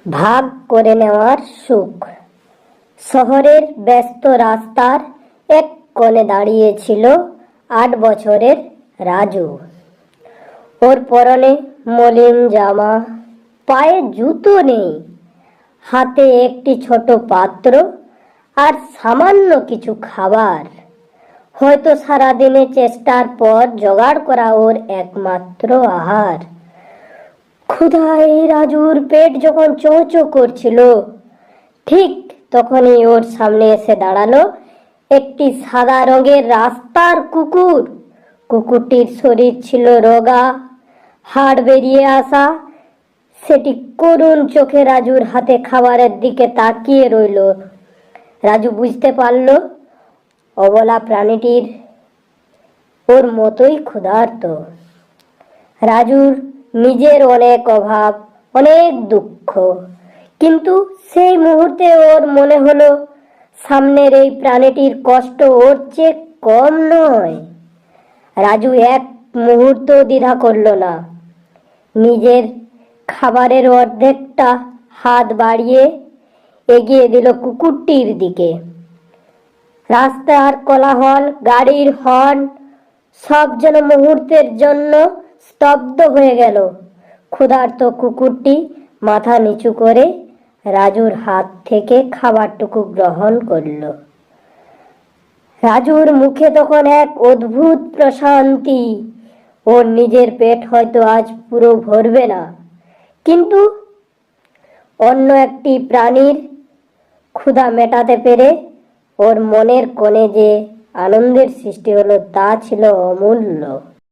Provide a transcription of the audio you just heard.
ভাগ করে নেওয়ার সুখ। শহরের ব্যস্ত রাস্তার এক কোণে দাঁড়িয়েছিল 8 বছরের রাজু। ওর পরনে মলিন জামা, পায়ে জুতো নেই, হাতে একটি ছোট পাত্র আর সামান্য কিছু খাবার। হয়তো সারাদিনে চেষ্টার পর জোগাড় করা ওর একমাত্র আহার। ক্ষুধায় রাজুর পেট যখন চোঁ-চোঁ করছিল, ঠিক তখনই ওর সামনে এসে দাঁড়ালো একটি সাদা রঙের রাস্তার কুকুর। কুকুরটির শরীর ছিল রোগা, হাড় বেরিয়ে আসা। সেটি করুণ চোখে রাজুর হাতে খাবারের দিকে তাকিয়ে রইল। রাজু বুঝতে পারল অবলা প্রাণীটির ওর মতোই ক্ষুধার্ত। রাজুর নিজের অনেক অভাব, অনেক দুঃখ, কিন্তু সেই মুহূর্তে ওর মনে হলো সামনের এই প্রাণীটির কষ্ট ওর চেয়ে কম নয়। রাজু এক মুহূর্ত দ্বিধা করল না। নিজের খাবারের অর্ধেকটা হাত বাড়িয়ে এগিয়ে দিল কুকুরটির দিকে। রাস্তার কোলাহল, গাড়ির হর্ন, সব যেন মুহূর্তের জন্য স্তব্ধ হয়ে গেল। ক্ষুধার্ত কুকুরটি মাথা নিচু করে রাজুর হাত থেকে খাবারটুকু গ্রহণ করল। রাজুর মুখে তখন এক অদ্ভুত প্রশান্তি। ওর নিজের পেট হয়তো আজ পুরো ভরবে না, কিন্তু অন্য একটি প্রাণীর ক্ষুধা মেটাতে পেরে ওর মনের কোণে যে আনন্দের সৃষ্টি হলো তা ছিল অমূল্য।